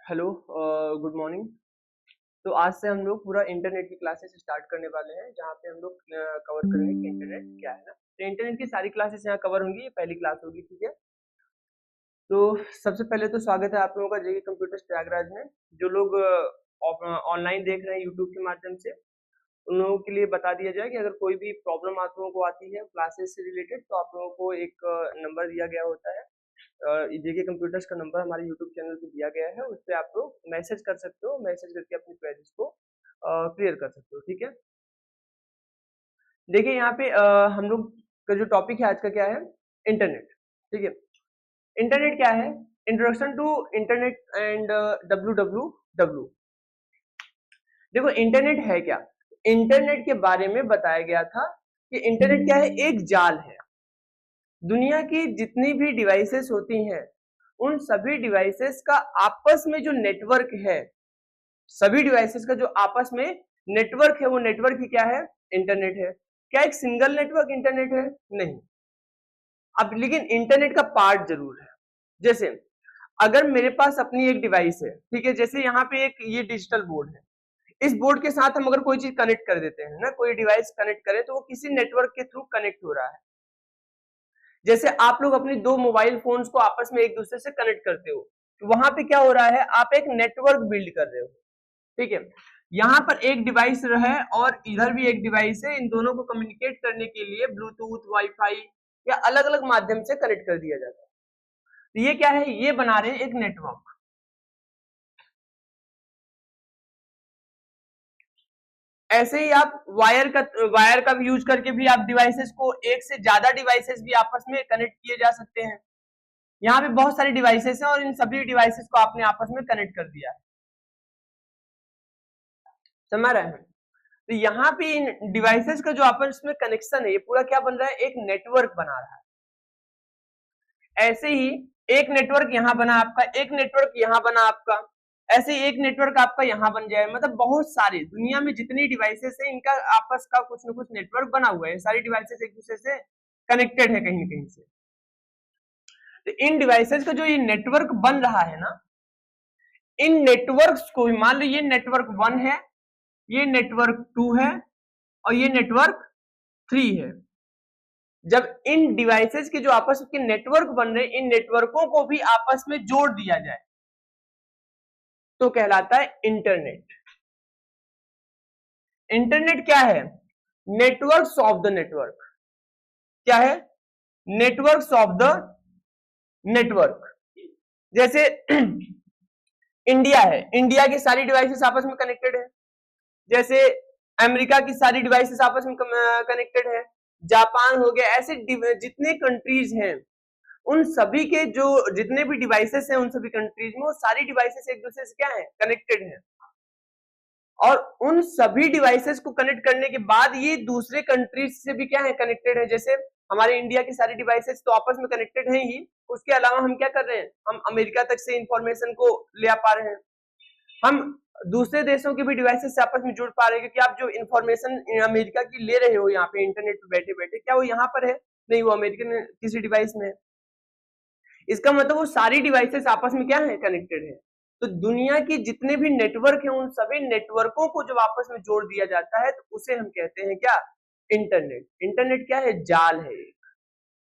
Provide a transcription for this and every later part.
Hello, good morning. तो आज से हम लोग पूरा इंटरनेट की क्लासेस स्टार्ट करने वाले हैं, जहाँ पे हम लोग कवर करेंगे कि इंटरनेट क्या है ना। तो इंटरनेट की सारी क्लासेस यहाँ कवर होंगी, ये पहली क्लास होगी, ठीक है। तो सबसे पहले तो स्वागत है आप लोगों का जेई कंप्यूटर्स प्रयागराज में। जो लोग ऑनलाइन देख रहे हैं यूट्यूब के माध्यम से, उन लोगों के लिए बता दिया जाए कि अगर कोई भी प्रॉब्लम आप लोगों को आती है क्लासेस से रिलेटेड, तो आप लोगों को एक नंबर दिया गया होता है। जेके कंप्यूटर्स का नंबर हमारे यूट्यूब चैनल पे दिया गया है, उस पर आप लोग मैसेज कर सकते हो, मैसेज करके अपनी क्वेरीज को क्लियर कर सकते हो, ठीक है। देखिए यहाँ पे हम लोग का जो टॉपिक है आज का क्या है, इंटरनेट, ठीक है। इंटरनेट क्या है, introduction to internet and W. देखो इंटरनेट है क्या, इंटरनेट के बारे में बताया गया था कि इंटरनेट क्या है, एक जाल है। दुनिया की जितनी भी डिवाइसेस होती हैं, उन सभी डिवाइसेस का आपस में जो नेटवर्क है, सभी डिवाइसेस का जो आपस में नेटवर्क है, वो नेटवर्क ही क्या है, इंटरनेट है। क्या एक सिंगल नेटवर्क इंटरनेट है? नहीं। अब लेकिन इंटरनेट का पार्ट जरूर है। जैसे अगर मेरे पास अपनी एक डिवाइस है, ठीक है, जैसे यहाँ पे एक ये डिजिटल बोर्ड है, इस बोर्ड के साथ हम अगर कोई चीज कनेक्ट कर देते हैं ना, कोई डिवाइस कनेक्ट करें, तो वो किसी नेटवर्क के थ्रू कनेक्ट हो रहा है। जैसे आप लोग अपनी दो मोबाइल फोन्स को आपस में एक दूसरे से कनेक्ट करते हो, तो वहां पे क्या हो रहा है, आप एक नेटवर्क बिल्ड कर रहे हो, ठीक है। यहाँ पर एक डिवाइस है और इधर भी एक डिवाइस है, इन दोनों को कम्युनिकेट करने के लिए ब्लूटूथ, वाईफाई या अलग अलग माध्यम से कनेक्ट कर दिया जाता है। तो ये क्या है, ये बना रहे हैं एक नेटवर्क। ऐसे ही आप वायर का भी यूज करके भी आप डिवाइसेस को, एक से ज्यादा डिवाइसेस भी आपस में कनेक्ट किए जा सकते हैं। यहाँ पे बहुत सारी डिवाइसेस हैं और इन सभी डिवाइसेस को आपने आपस में कनेक्ट कर दिया है, समझ रहे हैं। तो यहाँ पे इन डिवाइसेस का जो आपस में कनेक्शन है, ये पूरा क्या बन रहा है, एक नेटवर्क बना रहा है। ऐसे ही एक नेटवर्क यहाँ बना आपका, एक नेटवर्क यहाँ बना आपका, ऐसे ही एक नेटवर्क आपका यहाँ बन जाए। मतलब बहुत सारे दुनिया में जितनी डिवाइसेस है, इनका आपस का कुछ ना कुछ नेटवर्क बना हुआ है। सारी डिवाइसेस एक दूसरे से कनेक्टेड है कहीं ना कहीं से। तो इन डिवाइसेस का जो ये नेटवर्क बन रहा है ना, इन नेटवर्क्स को भी मान लो ये नेटवर्क 1 है, ये नेटवर्क 2 है और ये नेटवर्क 3 है। जब इन डिवाइसेस के जो आपस के नेटवर्क बन रहे हैं, इन नेटवर्कों को भी आपस में जोड़ दिया जाए, तो कहलाता है इंटरनेट। इंटरनेट क्या है, नेटवर्क्स ऑफ द नेटवर्क। क्या है, नेटवर्क्स ऑफ द नेटवर्क। जैसे इंडिया है, इंडिया की सारी डिवाइसेस आपस में कनेक्टेड है। जैसे अमेरिका की सारी डिवाइसेस आपस में कनेक्टेड है, जापान हो गया, ऐसे जितने कंट्रीज हैं, उन सभी के जो जितने भी डिवाइसेस हैं, उन सभी कंट्रीज में वो सारी डिवाइसेस एक दूसरे से क्या है, कनेक्टेड है। और उन सभी डिवाइसेस को कनेक्ट करने के बाद ये दूसरे कंट्रीज से भी क्या है, कनेक्टेड है। जैसे हमारे इंडिया की सारी डिवाइसेस तो आपस में कनेक्टेड है ही, उसके अलावा हम क्या कर रहे हैं, हम अमेरिका तक से इंफॉर्मेशन को ले आ पा रहे हैं। हम दूसरे देशों के भी डिवाइसेस से आपस में जुड़ पा रहे हैं, क्योंकि आप जो इन्फॉर्मेशन अमेरिका की ले रहे हो यहाँ पे इंटरनेट पे बैठे बैठे, क्या वो यहाँ पर है, नहीं, वो अमेरिकन किसी डिवाइस में है। इसका मतलब वो सारी डिवाइसेस आपस में क्या है, कनेक्टेड है। तो दुनिया की जितने भी नेटवर्क हैं, उन सभी नेटवर्कों को जब आपस में जोड़ दिया जाता है, तो उसे हम कहते हैं क्या, इंटरनेट। इंटरनेट क्या है, जाल है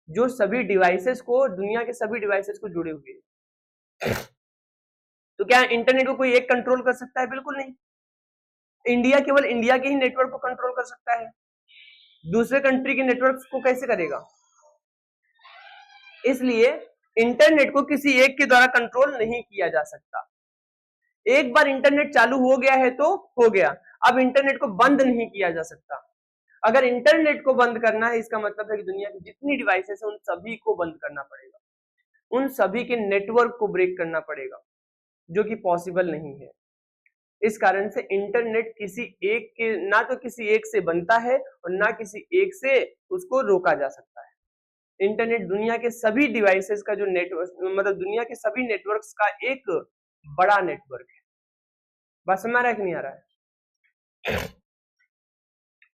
जो सभी डिवाइसेस को, दुनिया के सभी डिवाइसेस को जुड़े हुए है। तो क्या इंटरनेट को कोई एक कंट्रोल कर सकता है? बिल्कुल नहीं। इंडिया केवल इंडिया के ही नेटवर्क को कंट्रोल कर सकता है, दूसरे कंट्री के नेटवर्क को कैसे करेगा? इसलिए इंटरनेट को किसी एक के द्वारा कंट्रोल नहीं किया जा सकता। एक बार इंटरनेट चालू हो गया है तो हो गया, अब इंटरनेट को बंद नहीं किया जा सकता। अगर इंटरनेट को बंद करना है, इसका मतलब है कि दुनिया की जितनी डिवाइसेस हैं, उन सभी को बंद करना पड़ेगा, उन सभी के नेटवर्क को ब्रेक करना पड़ेगा, जो कि पॉसिबल नहीं है। इस कारण से इंटरनेट किसी एक के, ना तो किसी एक से बनता है और ना किसी एक से उसको रोका जा सकता है। इंटरनेट दुनिया के सभी डिवाइसेस का जो नेटवर्क, मतलब दुनिया के सभी नेटवर्क्स का एक बड़ा नेटवर्क है। बात समझ आ रहा है कि नहीं आ रहा है?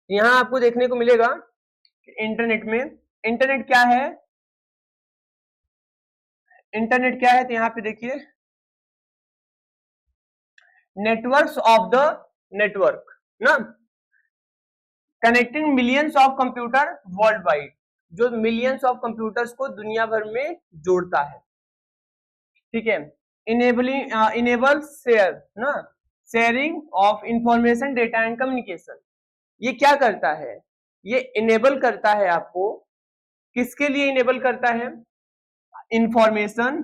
यहां आपको देखने को मिलेगा कि इंटरनेट में, इंटरनेट क्या है, इंटरनेट क्या है, तो यहाँ पे देखिए नेटवर्क्स ऑफ द नेटवर्क ना, connecting millions of computer world wide, जो मिलियंस ऑफ कंप्यूटर्स को दुनिया भर में जोड़ता है, ठीक है। इनेबल शेयर ना, sharing of information, data and communication. ये क्या करता है, ये इनेबल करता है आपको, किसके लिए इनेबल करता है, इंफॉर्मेशन,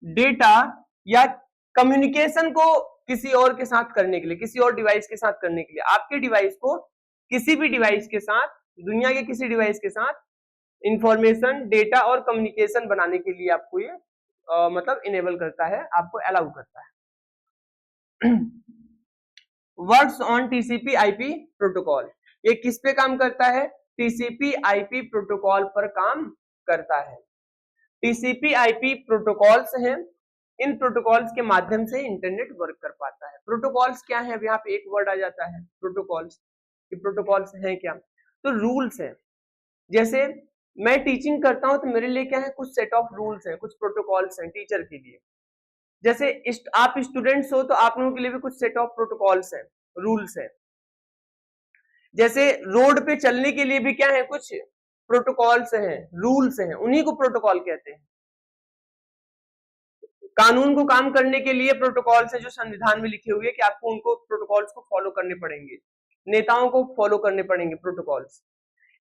डेटा या कम्युनिकेशन को किसी और के साथ करने के लिए, किसी और डिवाइस के साथ करने के लिए। आपके डिवाइस को किसी भी डिवाइस के साथ, दुनिया के किसी डिवाइस के साथ इंफॉर्मेशन, डेटा और कम्युनिकेशन बनाने के लिए आपको ये मतलब इनेबल करता है, आपको अलाउ करता है। Works on TCP IP protocol, ये किस पे काम करता है, टीसीपी आईपी प्रोटोकॉल पर काम करता है। टीसीपी आईपी प्रोटोकॉल्स हैं, इन प्रोटोकॉल्स के माध्यम से इंटरनेट वर्क कर पाता है। प्रोटोकॉल्स क्या है, अब यहाँ पे एक वर्ड आ जाता है प्रोटोकॉल्स, कि प्रोटोकॉल्स हैं क्या, तो रूल्स हैं। जैसे मैं टीचिंग करता हूं तो मेरे लिए क्या है, कुछ सेट ऑफ रूल्स हैं, कुछ प्रोटोकॉल्स हैं टीचर के लिए। जैसे आप स्टूडेंट्स हो तो आप लोगों के लिए भी कुछ सेट ऑफ प्रोटोकॉल्स हैं, रूल्स हैं। जैसे रोड पे चलने के लिए भी क्या है, कुछ प्रोटोकॉल्स हैं, रूल्स हैं, उन्हीं को प्रोटोकॉल कहते हैं। कानून को काम करने के लिए प्रोटोकॉल्स है जो संविधान में लिखे हुए कि आपको उनको प्रोटोकॉल्स को फॉलो करने पड़ेंगे, नेताओं को फॉलो करने पड़ेंगे प्रोटोकॉल्स।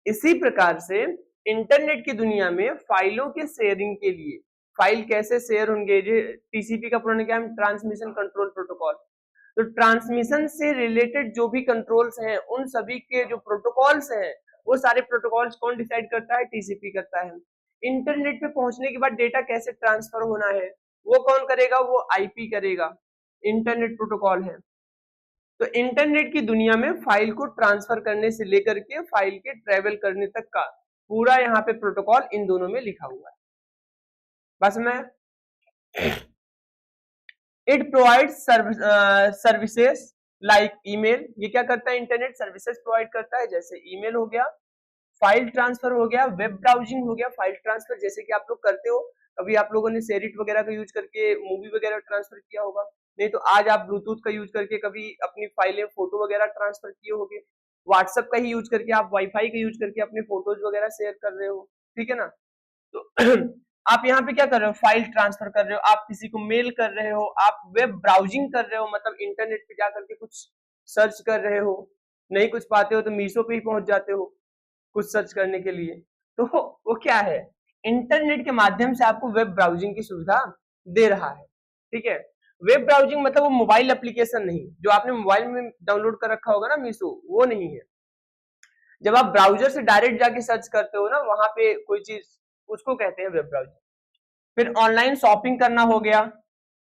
इसी प्रकार से इंटरनेट की दुनिया में फाइलों के शेयरिंग के लिए, फाइल कैसे शेयर होंगे, टीसीपी का पुराना क्या है, ट्रांसमिशन कंट्रोल प्रोटोकॉल। तो ट्रांसमिशन से रिलेटेड जो भी कंट्रोल्स हैं, उन सभी के जो प्रोटोकॉल्स हैं, वो सारे प्रोटोकॉल्स कौन डिसाइड करता है, टीसीपी करता है। इंटरनेट पे पहुंचने के बाद डेटा कैसे ट्रांसफर होना है, वो कौन करेगा, वो आईपी करेगा, इंटरनेट प्रोटोकॉल है। तो इंटरनेट की दुनिया में फाइल को ट्रांसफर करने से लेकर के फाइल के ट्रेवल करने तक का पूरा यहाँ पे प्रोटोकॉल इन दोनों में लिखा हुआ है। बस मैं it provides services like email, ये क्या करता है, इंटरनेट सर्विसेज प्रोवाइड करता है, जैसे ईमेल हो गया, फाइल ट्रांसफर हो गया, वेब ब्राउजिंग हो गया, फाइल ट्रांसफर जैसे कि आप लोग करते हो, अभी आप लोगों ने शेरिट वगैरह का यूज करके मूवी वगैरह ट्रांसफर किया होगा, नहीं तो आज आप ब्लूटूथ का यूज करके कभी अपनी फाइलें, फोटो वगैरह ट्रांसफर किए होंगे, व्हाट्सएप का ही यूज करके, आप वाईफाई का यूज करके अपने फोटोज वगैरह शेयर कर रहे हो, ठीक है ना। तो आप यहाँ पे क्या कर रहे हो, फाइल ट्रांसफर कर रहे हो, आप किसी को मेल कर रहे हो, आप वेब ब्राउजिंग कर रहे हो, मतलब इंटरनेट पे जाकर के कुछ सर्च कर रहे हो, नहीं कुछ पाते हो तो मीशो पे ही पहुंच जाते हो कुछ सर्च करने के लिए। तो वो क्या है, इंटरनेट के माध्यम से आपको वेब ब्राउजिंग की सुविधा दे रहा है, ठीक है। वेब ब्राउजिंग मतलब वो मोबाइल एप्लीकेशन नहीं, जो आपने मोबाइल में डाउनलोड कर रखा होगा ना मीशो, वो नहीं है। जब आप ब्राउजर से डायरेक्ट जाके सर्च करते हो ना, वहां पे कोई चीज, उसको कहते हैं वेब ब्राउजिंग। फिर ऑनलाइन शॉपिंग करना हो गया,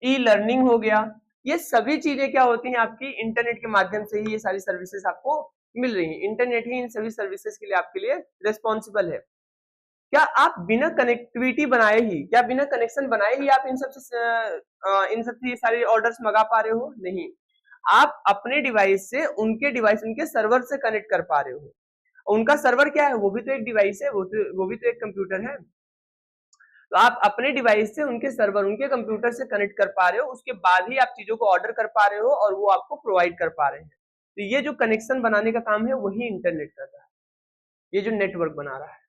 ई लर्निंग हो गया, ये सभी चीजें क्या होती हैं, आपकी इंटरनेट के माध्यम से ही ये सारी सर्विसेज आपको मिल रही है। इंटरनेट ही इन सभी सर्विसेज के लिए आपके लिए रिस्पॉन्सिबल है। क्या आप बिना कनेक्टिविटी बनाए ही, क्या बिना कनेक्शन बनाए ही आप इन सब से सारे ऑर्डर्स मंगा पा रहे हो, नहीं। आप अपने डिवाइस से उनके डिवाइस, उनके सर्वर से कनेक्ट कर पा रहे हो। उनका सर्वर क्या है, वो भी तो एक डिवाइस है, वो भी तो एक कंप्यूटर है। तो आप अपने डिवाइस से उनके सर्वर, उनके कंप्यूटर से कनेक्ट कर पा रहे हो, उसके बाद ही आप चीजों को ऑर्डर कर पा रहे हो और वो आपको प्रोवाइड कर पा रहे हैं। तो ये जो कनेक्शन बनाने का काम है वही इंटरनेट कर रहा है, ये जो नेटवर्क बना रहा है।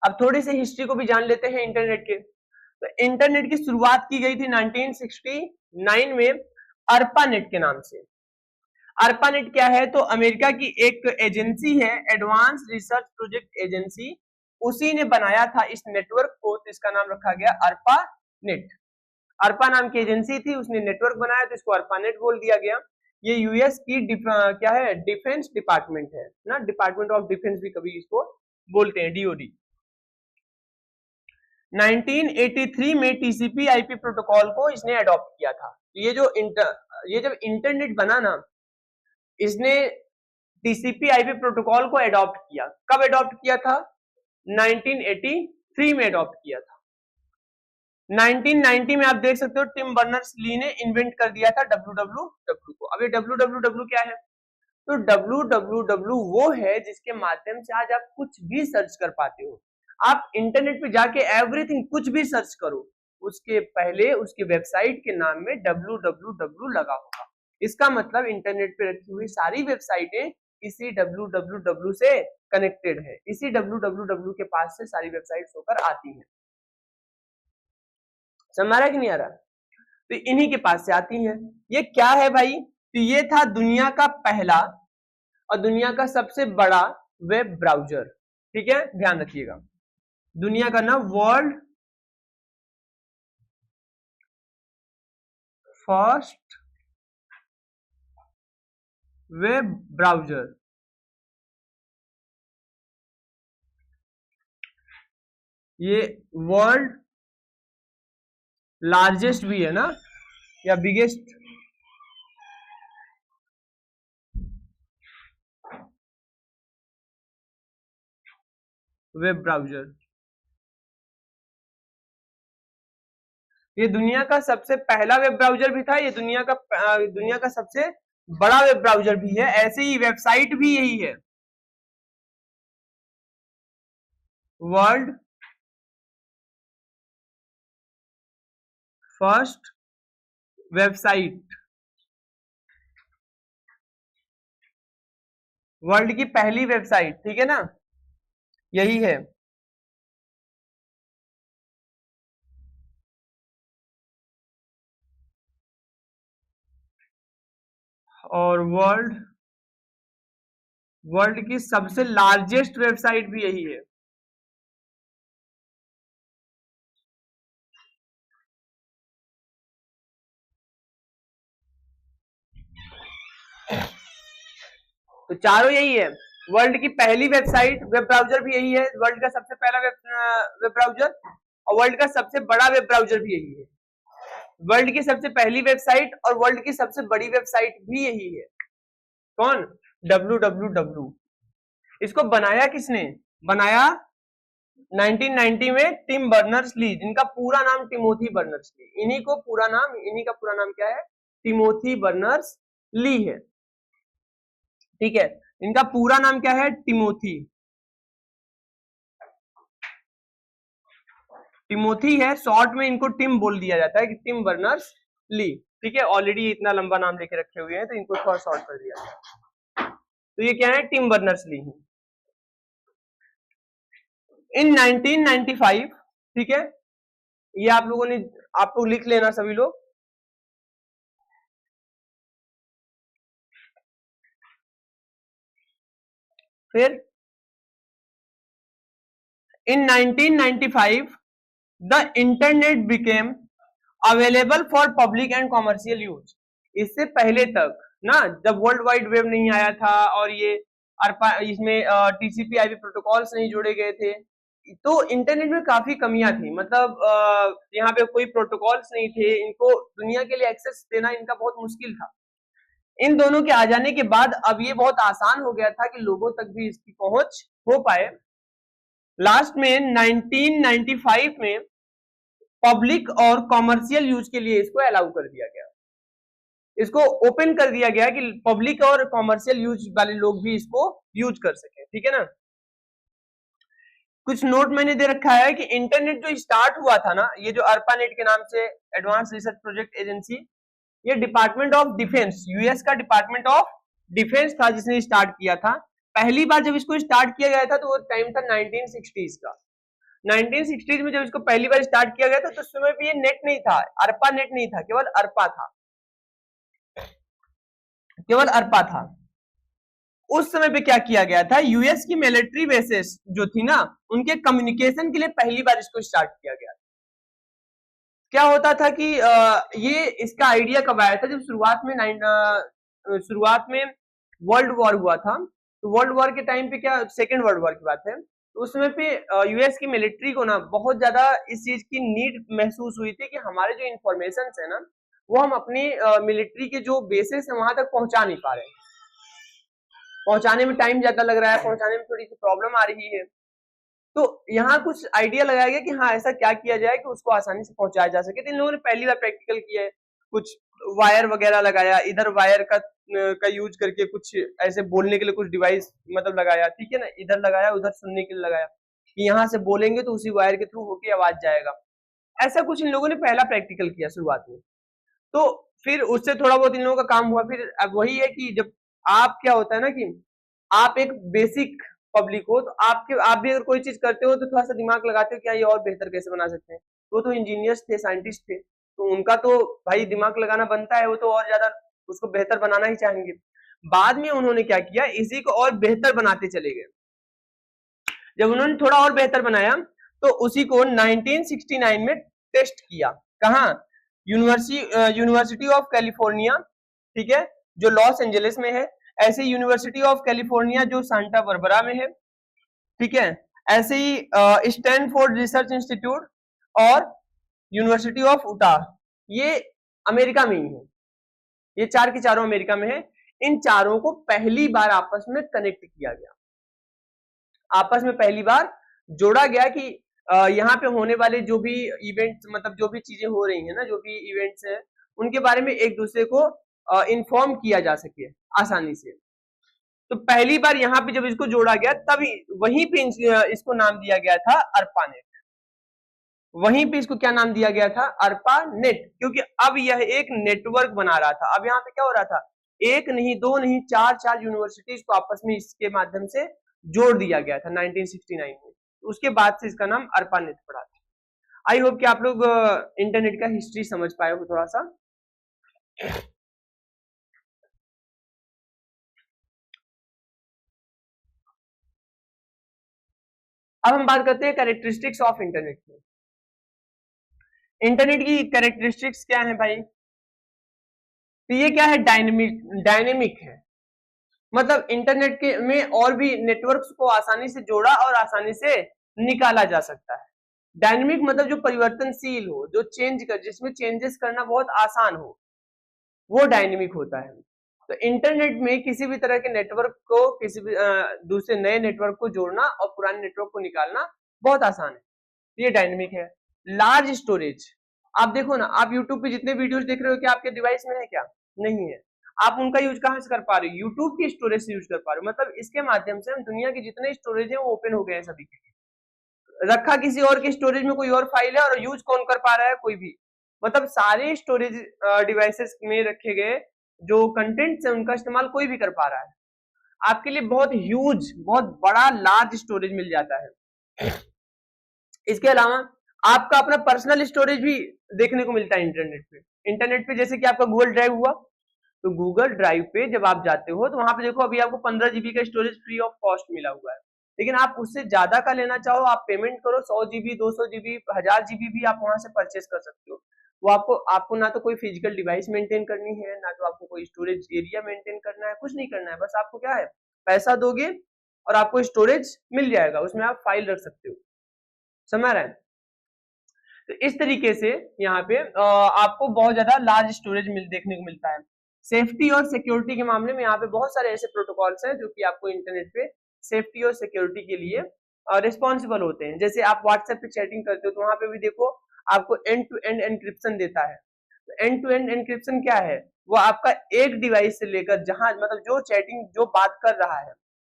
अब थोड़ी सी हिस्ट्री को भी जान लेते हैं इंटरनेट के। तो इंटरनेट की शुरुआत की गई थी 1969 में अर्पानेट के नाम से। अर्पानेट क्या है, तो अमेरिका की एक एजेंसी है, एडवांस रिसर्च प्रोजेक्ट एजेंसी, उसी ने बनाया था इस नेटवर्क को, तो इसका नाम रखा गया अर्पानेट। अर्पा नाम की एजेंसी थी, उसने नेटवर्क बनाया तो इसको अर्पानेट बोल दिया गया। ये यूएस की क्या है, डिफेंस डिपार्टमेंट है ना, डिपार्टमेंट ऑफ डिफेंस भी कभी इसको बोलते हैं, डीओडी। 1983 में टीसीपी आईपी प्रोटोकॉल को इसने अडॉप्ट किया था। ये जब इंटरनेट बना ना, इसने टीसीपी आईपी प्रोटोकॉल को अडॉप्ट किया। कब अडॉप्ट किया था, 1983 में अडॉप्ट किया था। 1990 में आप देख सकते हो टिम बर्नर्स-ली ने इन्वेंट कर दिया था www को। अब ये www क्या है, तो www वो है जिसके माध्यम से आज आप कुछ भी सर्च कर पाते हो। आप इंटरनेट पे जाके एवरीथिंग, कुछ भी सर्च करो, उसके पहले उसकी वेबसाइट के नाम में www लगा होगा। इसका मतलब इंटरनेट पे रखी हुई सारी वेबसाइटें इसी www से कनेक्टेड है, इसी www के पास से सारी वेबसाइट्स होकर आती हैं। समझ रहा है कि नहीं आ रहा? तो इन्हीं के पास से आती हैं। ये क्या है भाई? तो ये था दुनिया का पहला और दुनिया का सबसे बड़ा वेब ब्राउजर। ठीक है, ध्यान रखिएगा, दुनिया का ना वर्ल्ड फर्स्ट वेब ब्राउजर। ये वर्ल्ड लार्जेस्ट भी है ना, या बिगेस्ट, वेब ब्राउजर। ये दुनिया का सबसे पहला वेब ब्राउजर भी था, ये दुनिया का सबसे बड़ा वेब ब्राउजर भी है। ऐसे ही वेबसाइट भी यही है, वर्ल्ड फर्स्ट वेबसाइट, वर्ल्ड की पहली वेबसाइट। ठीक है ना, यही है। और वर्ल्ड की सबसे लार्जेस्ट वेबसाइट भी यही है। तो चारों यही है, वर्ल्ड की पहली वेबसाइट वेब ब्राउजर भी यही है, वर्ल्ड का सबसे पहला वेब ब्राउजर, और वर्ल्ड का सबसे बड़ा वेब ब्राउजर भी यही है। वर्ल्ड की सबसे पहली वेबसाइट और वर्ल्ड की सबसे बड़ी वेबसाइट भी यही है। कौन? www। इसको बनाया किसने? बनाया 1990 में टिम बर्नर्स ली, जिनका पूरा नाम टिमोथी बर्नर्स ली। इन्हीं का पूरा नाम क्या है? टिमोथी बर्नर्स ली है। ठीक है, इनका पूरा नाम क्या है? टिमोथी है, शॉर्ट में इनको टिम बोल दिया जाता है कि टिम बर्नर्स ली। ठीक है, ऑलरेडी इतना लंबा नाम लेके रखे हुए हैं तो इनको थोड़ा शॉर्ट कर दिया गया। तो ये क्या है? टिम बर्नर्स ली है। इन 1995, ठीक है, ये आप लोग लिख लेना सभी लोग। फिर in 1995 the internet became available for public and commercial use। इससे पहले तक ना, जब वर्ल्ड वाइड वेब नहीं आया था और ये इसमें टीसीपी आईपी प्रोटोकॉल्स नहीं जोड़े गए थे, तो इंटरनेट में काफी कमियां थी। मतलब यहाँ पे कोई प्रोटोकॉल्स नहीं थे, इनको दुनिया के लिए एक्सेस देना इनका बहुत मुश्किल था। इन दोनों के आ जाने के बाद अब ये बहुत आसान हो गया था कि लोगों तक भी इसकी पहुंच हो पाए। लास्ट में 1995 में पब्लिक और कॉमर्शियल यूज के लिए इसको अलाउ कर दिया गया, इसको ओपन कर दिया गया कि पब्लिक और कॉमर्शियल यूज वाले लोग भी इसको यूज कर सके। ठीक है ना, कुछ नोट मैंने दे रखा है कि इंटरनेट जो स्टार्ट हुआ था ना, ये जो अर्पानेट के नाम से एडवांस रिसर्च प्रोजेक्ट एजेंसी, ये डिपार्टमेंट ऑफ डिफेंस, यूएस का डिपार्टमेंट ऑफ डिफेंस था जिसने स्टार्ट किया था। पहली बार जब इसको स्टार्ट किया गया था तो वो टाइम था 1960s का। 1960s में जब इसको पहली बार स्टार्ट किया गया था तो उस समय भी ये नेट नहीं था, अर्पा नेट नहीं था, केवल अर्पा था, केवल अर्पा था। उस समय पे क्या किया गया था? यूएस की मिलिट्री बेसेस जो थी ना, उनके कम्युनिकेशन के लिए पहली बार इसको स्टार्ट किया गया। क्या होता था कि ये इसका आइडिया कब आया था? जब शुरुआत में वर्ल्ड वॉर हुआ था। तो वर्ल्ड वॉर के टाइम पे, क्या सेकेंड वर्ल्ड वॉर की बात है, तो उस समय पे यूएस की मिलिट्री को ना बहुत ज्यादा इस चीज की नीड महसूस हुई थी कि हमारे जो इंफॉर्मेशन है ना, वो हम अपनी मिलिट्री के जो बेसेस है वहां तक पहुंचा नहीं पा रहे, पहुंचाने में टाइम ज्यादा लग रहा है, पहुंचाने में थोड़ी सी प्रॉब्लम आ रही है। तो यहाँ कुछ आइडिया लगाया गया कि हाँ, ऐसा क्या किया जाए कि उसको आसानी से पहुंचाया जा सके। तो इन लोगों ने पहली बार प्रैक्टिकल किया है, कुछ वायर वगैरह लगाया, इधर वायर का यूज करके कुछ ऐसे बोलने के लिए कुछ डिवाइस मतलब लगाया। ठीक है ना, इधर लगाया, उधर सुनने के लिए लगाया कि यहाँ से बोलेंगे तो उसी वायर के थ्रू होके आवाज जाएगा। ऐसा कुछ इन लोगों ने पहला प्रैक्टिकल किया शुरुआत में। तो फिर उससे थोड़ा बहुत इन लोगों का काम हुआ। फिर अब वही है कि जब आप क्या होता है ना कि आप एक बेसिक पब्लिक हो, तो आप भी अगर कोई चीज करते हो तो थोड़ा सा दिमाग लगाते हो क्या ये और बेहतर कैसे बना सकते हैं। वो तो इंजीनियर्स थे, साइंटिस्ट थे, तो उनका तो भाई दिमाग लगाना बनता है, वो तो और ज्यादा उसको बेहतर बनाना ही चाहेंगे। बाद में उन्होंने क्या किया, इसी को और बेहतर बनाते चले गए। जब उन्होंने थोड़ा और बेहतर बनाया तो उसी को 1969 में टेस्ट किया। कहाँ? यूनिवर्सिटी ऑफ कैलिफोर्निया, ठीक है, जो लॉस एंजलिस में है। ऐसे यूनिवर्सिटी ऑफ कैलिफोर्निया जो सांता बारबरा में है, ठीक है। ऐसे ही स्टैनफोर्ड रिसर्च इंस्टीट्यूट और यूनिवर्सिटी ऑफ उटा, ये अमेरिका में ही है। ये चार की चारों अमेरिका में है। इन चारों को पहली बार आपस में कनेक्ट किया गया, आपस में पहली बार जोड़ा गया कि यहाँ पे होने वाले जो भी इवेंट्स, मतलब जो भी चीजें हो रही हैं ना, जो भी इवेंट्स हैं, उनके बारे में एक दूसरे को इन्फॉर्म किया जा सके आसानी से। तो पहली बार यहाँ पे जब इसको जोड़ा गया तब वहीं पे इसको नाम दिया गया था अर्पानेट। वहीं पे इसको क्या नाम दिया गया था? अर्पानेट, क्योंकि अब यह एक नेटवर्क बना रहा था। अब यहाँ पे क्या हो रहा था, एक नहीं, दो नहीं, चार यूनिवर्सिटीज को आपस में इसके माध्यम से जोड़ दिया गया था 1969 में। उसके बाद से इसका नाम अर्पानेट पड़ा था। आई होप कि आप लोग इंटरनेट का हिस्ट्री समझ पाए हो थोड़ा सा। अब हम बात करते हैं कैरेक्टरिस्टिक्स ऑफ इंटरनेट की। इंटरनेट की कैरेक्टरिस्टिक्स क्या है भाई? तो ये क्या है? डायनेमिक है। मतलब इंटरनेट के में और भी नेटवर्क्स को आसानी से जोड़ा और आसानी से निकाला जा सकता है। डायनेमिक मतलब जो परिवर्तनशील हो, जो चेंज कर, जिसमें चेंजेस करना बहुत आसान हो, वो डायनेमिक होता है। तो इंटरनेट में किसी भी तरह के नेटवर्क को किसी भी दूसरे नए नेटवर्क को जोड़ना और पुराने नेटवर्क को निकालना बहुत आसान है। ये डायनेमिक है। लार्ज स्टोरेज, आप देखो ना, आप यूट्यूब पे जितने वीडियोस देख रहे हो, क्या आपके डिवाइस में है? क्या नहीं है। आप उनका यूज कहां से कर पा रहे हो? यूट्यूब की स्टोरेज से यूज कर पा रहे हो। मतलब इसके माध्यम से हम दुनिया के जितने स्टोरेज है वो ओपन हो गए हैं सभी के लिए। रखा किसी और के स्टोरेज में कोई और फाइल है और यूज कौन कर पा रहा है? कोई भी। मतलब सारे स्टोरेज डिवाइसेस में रखे गए जो कंटेंट्स है उनका इस्तेमाल कोई भी कर पा रहा है। आपके लिए बहुत ह्यूज, बहुत बड़ा लार्ज स्टोरेज मिल जाता है। इसके अलावा आपका अपना पर्सनल स्टोरेज भी देखने को मिलता है इंटरनेट पे। इंटरनेट पे जैसे कि आपका गूगल ड्राइव हुआ, तो गूगल ड्राइव पे जब आप जाते हो तो वहां पे देखो अभी आपको 15 जीबी का स्टोरेज फ्री ऑफ कॉस्ट मिला हुआ है। लेकिन आप उससे ज्यादा का लेना चाहो, आप पेमेंट करो, 100 जीबी, 200 जीबी, 1000 जीबी भी आप वहां से परचेस कर सकते हो। वो आपको ना तो कोई फिजिकल डिवाइस मेंटेन करनी है, ना तो आपको कोई स्टोरेज एरिया मेंटेन करना है, कुछ नहीं करना है। बस आपको क्या है, पैसा दोगे और आपको स्टोरेज मिल जाएगा, उसमें आप फाइल रख सकते हो। समझ रहे हैं? तो इस तरीके से यहाँ पे आपको बहुत ज्यादा लार्ज स्टोरेज देखने को मिलता है। सेफ्टी और सिक्योरिटी के मामले में यहाँ पे बहुत सारे ऐसे प्रोटोकॉल्स हैं जो कि आपको इंटरनेट पे सेफ्टी और सिक्योरिटी के लिए रिस्पॉन्सिबल होते हैं। जैसे आप व्हाट्सएप पे चैटिंग करते हो तो वहां पे भी देखो आपको एंड टू एंड एनक्रिप्शन देता है। तो एंड टू एंड एनक्रिप्शन क्या है? वो आपका एक डिवाइस से लेकर जहां, मतलब जो चैटिंग, जो बात कर रहा है,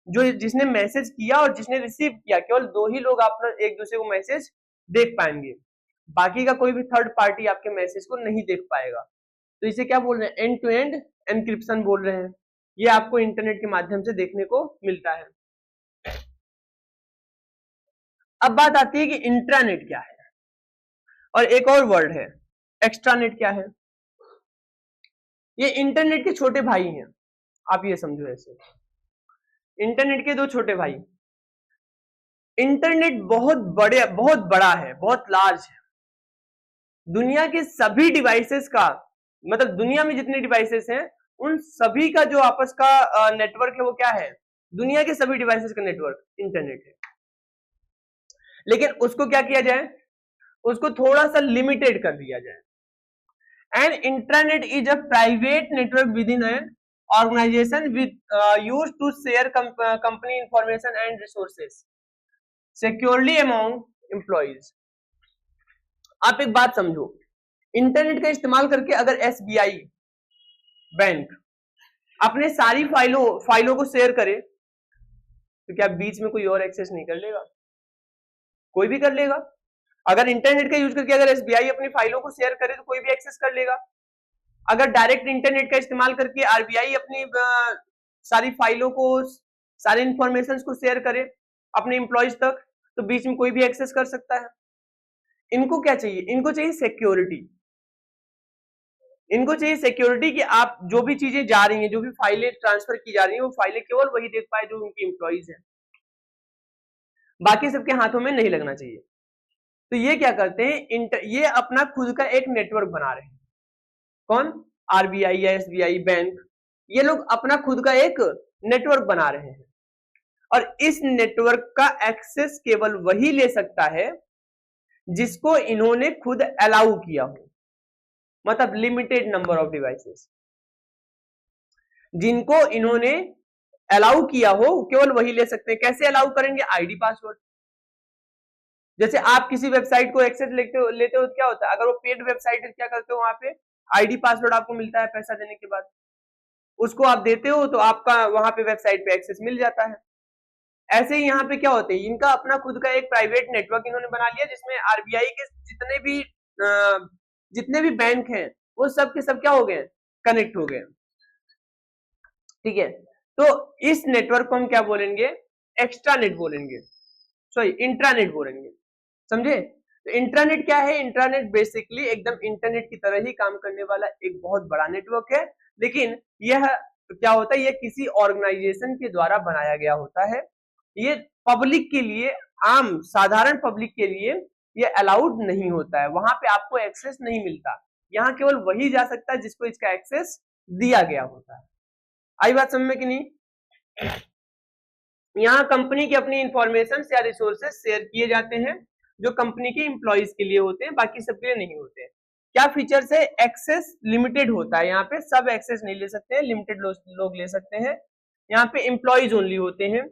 जो जिसने मैसेज किया और जिसने रिसीव किया, केवल दो ही लोग आप एक दूसरे को मैसेज देख पाएंगे। बाकी का कोई भी थर्ड पार्टी आपके मैसेज को नहीं देख पाएगा। तो इसे क्या बोल रहे हैं? एंड टू एंड एनक्रिप्शन बोल रहे हैं। ये आपको इंटरनेट के माध्यम से देखने को मिलता है। अब बात आती है कि इंट्रानेट क्या है, और एक और वर्ड है एक्स्ट्रानेट। क्या है? ये इंटरनेट के छोटे भाई हैं, आप ये समझो ऐसे। इंटरनेट के दो छोटे भाई। इंटरनेट बहुत बड़ा है, बहुत लार्ज है। दुनिया के सभी डिवाइसेस का, मतलब दुनिया में जितने डिवाइसेस हैं उन सभी का जो आपस का नेटवर्क है वो क्या है? दुनिया के सभी डिवाइसेस का नेटवर्क इंटरनेट है। लेकिन उसको क्या किया जाए? उसको थोड़ा सा लिमिटेड कर दिया जाए। And intranet is a private network within an organisation with used to share company information and resources securely among employees. आप एक बात समझो, इंटरनेट का इस्तेमाल करके अगर एसबीआई बैंक अपने सारी फाइलों को शेयर करे तो क्या बीच में कोई और एक्सेस नहीं कर लेगा? कोई भी कर लेगा। अगर इंटरनेट का यूज करके अगर एसबीआई अपनी फाइलों को शेयर करे तो कोई भी एक्सेस कर लेगा। अगर डायरेक्ट इंटरनेट का इस्तेमाल करके आरबीआई अपनी सारी फाइलों को, सारे इंफॉर्मेशन को शेयर करे अपने एम्प्लॉयज तक, तो बीच में कोई भी एक्सेस कर सकता है। इनको क्या चाहिए? इनको चाहिए सिक्योरिटी। इनको चाहिए सिक्योरिटी कि आप जो भी चीजें जा रही हैं, जो भी फाइलें ट्रांसफर की जा रही हैं, वो फाइलें केवल वही देख पाए जो उनके एम्प्लॉयज हैं, बाकी सबके हाथों में नहीं लगना चाहिए। तो ये क्या करते हैं, ये अपना खुद का एक नेटवर्क बना रहे हैं। कौन? आरबीआई या एसबीआई बैंक, ये लोग अपना खुद का एक नेटवर्क बना रहे हैं, और इस नेटवर्क का एक्सेस केवल वही ले सकता है जिसको इन्होंने खुद अलाउ किया हो, मतलब लिमिटेड नंबर ऑफ डिवाइसेस। जिनको इन्होंने अलाउ किया हो केवल वही ले सकते हैं। कैसे अलाउ करेंगे? ID password. जैसे आप किसी वेबसाइट को एक्सेस लेते हो क्या होता है, अगर वो पेड वेबसाइट है क्या करते हो, वहां पे आईडी पासवर्ड आपको मिलता है पैसा देने के बाद, उसको आप देते हो तो आपका वहां पे वेबसाइट पे एक्सेस मिल जाता है। ऐसे ही यहाँ पे क्या होते हैं, इनका अपना खुद का एक प्राइवेट नेटवर्क इन्होंने बना लिया, जिसमें आरबीआई के जितने भी बैंक हैं वो सब के सब क्या हो गए, कनेक्ट हो गए। ठीक है, तो इस नेटवर्क को हम क्या बोलेंगे? एक्स्ट्रानेट बोलेंगे, सॉरी इंट्रानेट बोलेंगे। समझे? तो इंट्रानेट क्या है? इंट्रानेट बेसिकली एकदम इंटरनेट की तरह ही काम करने वाला एक बहुत बड़ा नेटवर्क है, लेकिन यह क्या होता है, यह किसी ऑर्गेनाइजेशन के द्वारा बनाया गया होता है। ये पब्लिक के लिए, आम साधारण पब्लिक के लिए ये अलाउड नहीं होता है, वहां पे आपको एक्सेस नहीं मिलता। यहाँ केवल वही जा सकता है जिसको इसका एक्सेस दिया गया होता है। आई बात समझ में कि नहीं? यहाँ कंपनी की अपनी इंफॉर्मेशन या रिसोर्सेज शेयर किए जाते हैं जो कंपनी के एम्प्लॉइज के लिए होते हैं, बाकी सबके लिए नहीं होते हैं। क्या फीचर्स है? एक्सेस लिमिटेड होता है, यहाँ पे सब एक्सेस नहीं ले सकते हैं, लिमिटेड लोग ले सकते हैं। यहाँ पे एम्प्लॉइज ओनली होते हैं।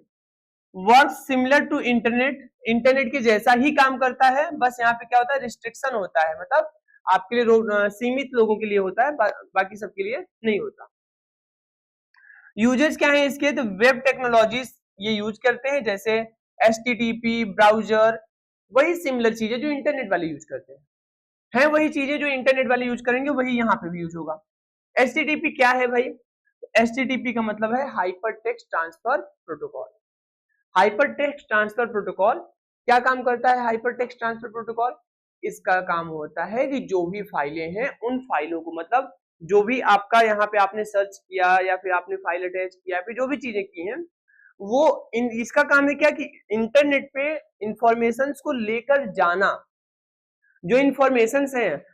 Work similar to internet, internet के जैसा ही काम करता है, बस यहाँ पे क्या होता है, रिस्ट्रिक्शन होता है, मतलब आपके लिए सीमित लोगों के लिए होता है, बाकी सबके लिए नहीं होता। यूजर्स क्या है इसके? तो वेब टेक्नोलॉजीज ये यूज करते हैं, जैसे HTTP, ब्राउजर, वही सिमिलर चीजें जो इंटरनेट वाले यूज करते हैं वही चीजें जो इंटरनेट वाले यूज करेंगे वही यहाँ पे भी यूज होगा। HTTP क्या है भाई? HTTP का मतलब है hyper text transfer protocol. Hyper text transfer protocol क्या काम करता है? हाइपर टेक्स्ट ट्रांसफर प्रोटोकॉल, इसका काम होता है कि जो भी फाइलें हैं उन फाइलों को, मतलब जो भी आपका यहाँ पे आपने सर्च किया या फिर आपने फाइल अटैच किया, फिर जो भी चीजें की हैं वो इसका काम है क्या कि इंटरनेट पे इंफॉर्मेशन को लेकर जाना। जो इंफॉर्मेशन है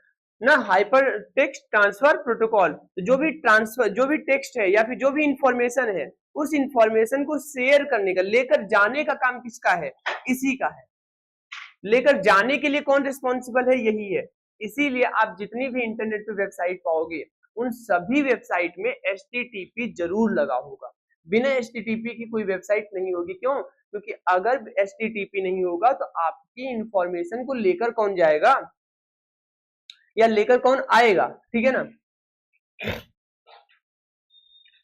ना, हाइपर टेक्स्ट ट्रांसफर प्रोटोकॉल, जो भी ट्रांसफर, जो भी टेक्स्ट है या फिर जो भी इंफॉर्मेशन है, उस इंफॉर्मेशन को शेयर करने का, लेकर जाने का काम किसका है? इसी का है। लेकर जाने के लिए कौन रिस्पॉन्सिबल है? यही है। इसीलिए आप जितनी भी इंटरनेट पे वेबसाइट पाओगे उन सभी वेबसाइट में HTTP जरूर लगा होगा। बिना HTTP की कोई वेबसाइट नहीं होगी। क्यों? क्योंकि अगर HTTP नहीं होगा तो आपकी इंफॉर्मेशन को लेकर कौन जाएगा या लेकर कौन आएगा? ठीक है ना।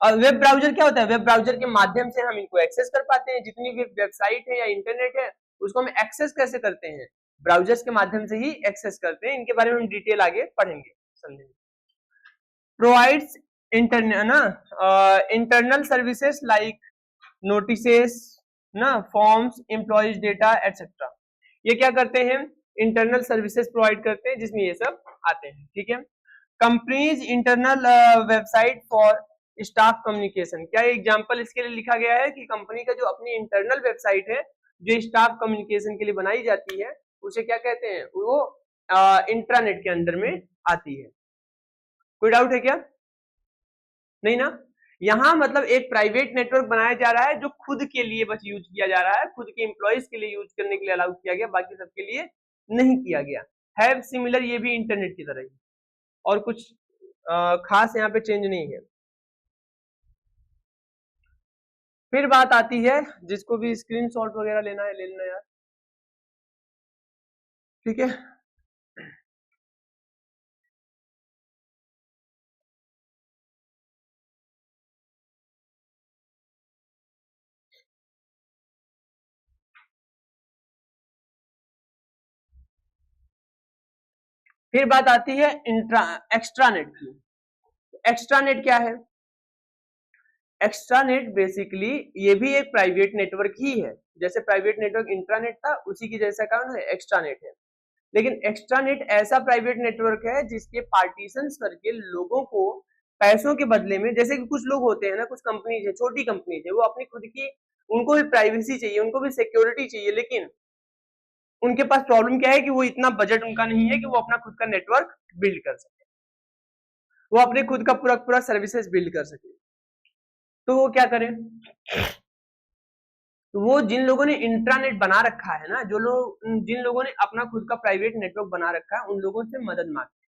और वेब ब्राउजर क्या होता है? वेब ब्राउजर के माध्यम से हम इनको एक्सेस कर पाते हैं, जितनी भी वेबसाइट है या इंटरनेट है उसको हम एक्सेस कैसे करते हैं? ब्राउजर्स के माध्यम से ही एक्सेस करते हैं। इनके बारे में हम डिटेल आगे पढ़ेंगे, समझेंगे। Provides internal services like notices ना, फॉर्म्स, एम्प्लॉयज डेटा एटसेट्रा। ये क्या करते हैं? इंटरनल सर्विसेज प्रोवाइड करते हैं जिसमें ये सब आते हैं। ठीक है। Companies internal website for staff communication, क्या एग्जांपल इसके लिए लिखा गया है कि कंपनी का जो अपनी इंटरनल वेबसाइट है जो स्टाफ कम्युनिकेशन के लिए बनाई जाती है उसे क्या कहते हैं? वो इंट्रानेट के अंडर में आती है। कोई डाउट है क्या? नहीं ना। यहां मतलब एक प्राइवेट नेटवर्क बनाया जा रहा है जो खुद के लिए बस यूज किया जा रहा है, खुद के एम्प्लॉयज के लिए यूज करने के लिए अलाउ किया गया, बाकी सबके लिए नहीं किया गया है। सिमिलर, ये भी इंटरनेट की तरह ही, और कुछ खास यहाँ पे चेंज नहीं है। फिर बात आती है, जिसको भी स्क्रीनशॉट वगैरह लेना है ले लेना यार, ठीक है। फिर बात आती है एक्स्ट्रानेट की। एक्स्ट्रानेट क्या है? एक्स्ट्रानेट बेसिकली ये भी एक प्राइवेट नेटवर्क ही है, जैसे प्राइवेट नेटवर्क इंट्रानेट था उसी की जैसा काम है एक्स्ट्रानेट है। लेकिन एक्स्ट्रानेट ऐसा प्राइवेट नेटवर्क है जिसके पार्टीशंस करके लोगों को पैसों के बदले में, जैसे कि कुछ लोग होते हैं ना, कुछ कंपनीज है, छोटी कंपनीज है, वो अपनी खुद की, उनको भी प्राइवेसी चाहिए, उनको भी सिक्योरिटी चाहिए, लेकिन उनके पास प्रॉब्लम क्या है कि वो इतना बजट उनका नहीं है कि वो अपना खुद का नेटवर्क बिल्ड कर सके, वो अपने खुद का पूरा सर्विसेज बिल्ड कर सके। तो वो क्या करें? तो वो जिन लोगों ने इंट्रानेट बना रखा है ना, जिन लोगों ने अपना खुद का प्राइवेट नेटवर्क बना रखा है, उन लोगों से मदद मांगते हैं,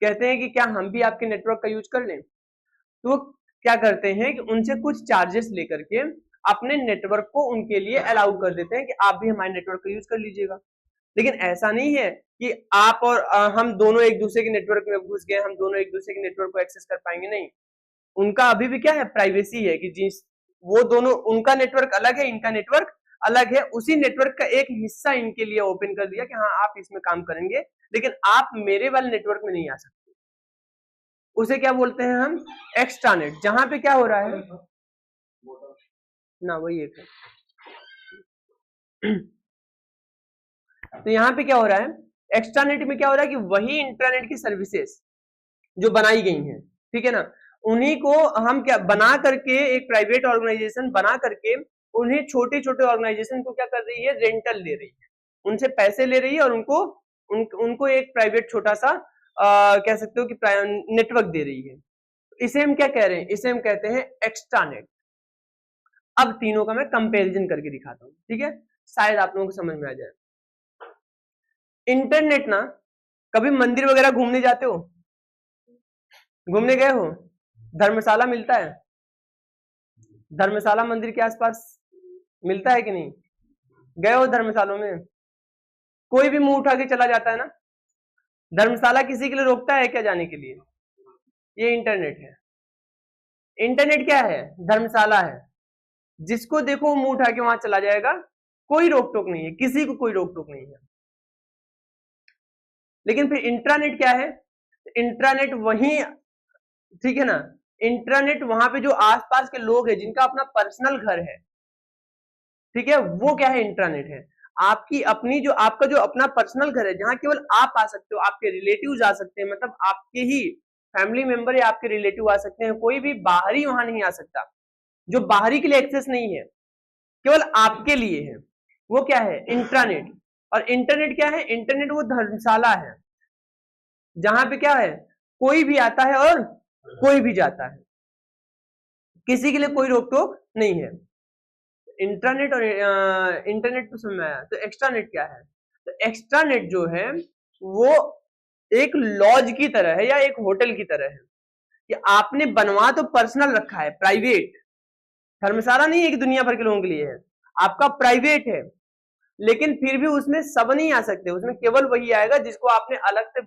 कहते हैं कि क्या हम भी आपके नेटवर्क का यूज कर लें। तो वो क्या करते हैं कि उनसे कुछ चार्जेस लेकर के अपने नेटवर्क को उनके लिए अलाउ कर देते हैं कि आप भी हमारे नेटवर्क का यूज कर लीजिएगा। लेकिन ऐसा नहीं है कि आप और हम दोनों एक दूसरे के नेटवर्क में घुस गए, हम दोनों एक दूसरे के नेटवर्क को एक्सेस कर पाएंगे, नहीं। उनका अभी भी क्या है? प्राइवेसी है कि जिस वो दोनों, उनका नेटवर्क अलग है, इनका नेटवर्क अलग है, उसी नेटवर्क का एक हिस्सा इनके लिए ओपन कर दिया कि हाँ आप इसमें काम करेंगे, लेकिन आप मेरे वाले नेटवर्क में नहीं आ सकते। उसे क्या बोलते हैं हम? एक्स्ट्रानेट। जहां पे क्या हो रहा है ना, वही एक है। तो यहाँ पे क्या हो रहा है? एक्स्ट्रानेट में क्या हो रहा है कि वही इंट्रानेट की सर्विसेज जो बनाई गई हैं, ठीक है ना, उन्हीं को हम क्या बना करके, एक प्राइवेट ऑर्गेनाइजेशन बना करके उन्हें छोटे छोटे ऑर्गेनाइजेशन को क्या कर रही है? रेंटल ले रही है, उनसे पैसे ले रही है और उनको एक प्राइवेट छोटा सा कह सकते हो कि नेटवर्क दे रही है। इसे हम क्या कह रहे हैं? इसे हम कहते हैं एक्स्ट्रानेट। अब तीनों का मैं कंपैरिजन करके दिखाता हूं, ठीक है, शायद आप लोगों को समझ में आ जाए। इंटरनेट ना, कभी मंदिर वगैरह घूमने जाते हो? घूमने गए हो? धर्मशाला मिलता है? धर्मशाला मंदिर के आसपास मिलता है कि नहीं? गए हो धर्मशालों में? कोई भी मुंह उठा के चला जाता है ना। धर्मशाला किसी के लिए रोकता है क्या जाने के लिए? ये इंटरनेट है। इंटरनेट क्या है? धर्मशाला है, जिसको देखो वो मुंह उठा के वहां चला जाएगा, कोई रोक टोक नहीं है, किसी को कोई रोक टोक नहीं है। लेकिन फिर इंट्रानेट क्या है? इंट्रानेट वही, ठीक है ना, इंट्रानेट वहां पे जो आसपास के लोग हैं जिनका अपना पर्सनल घर है, ठीक है, वो क्या है? इंट्रानेट है। आपकी अपनी जो, आपका जो अपना पर्सनल घर है जहां केवल आप आ सकते हो, आपके रिलेटिव्स आ सकते हैं, मतलब आपके ही फैमिली मेंबर या आपके रिलेटिव आ सकते हैं, कोई भी बाहरी वहां नहीं आ सकता। जो बाहरी के लिए एक्सेस नहीं है, केवल आपके लिए है, वो क्या है? इंट्रानेट। और इंटरनेट क्या है? इंटरनेट वो धर्मशाला है जहां पे क्या है? कोई भी आता है और कोई भी जाता है, किसी के लिए कोई रोक टोक नहीं है। इंटरनेट और इंटरनेट तो समझ में आया। तो एक्स्ट्रानेट क्या है? तो एक्स्ट्रानेट जो है वो एक लॉज की तरह है या एक होटल की तरह है कि आपने बनवा तो पर्सनल रखा है, प्राइवेट, धर्मशाला नहीं है कि दुनिया भर के लोगों के लिए है, आपका प्राइवेट है, लेकिन फिर भी उसमें सब नहीं आ सकते, उसमें केवल वही आएगा जिसको आपने अलग से,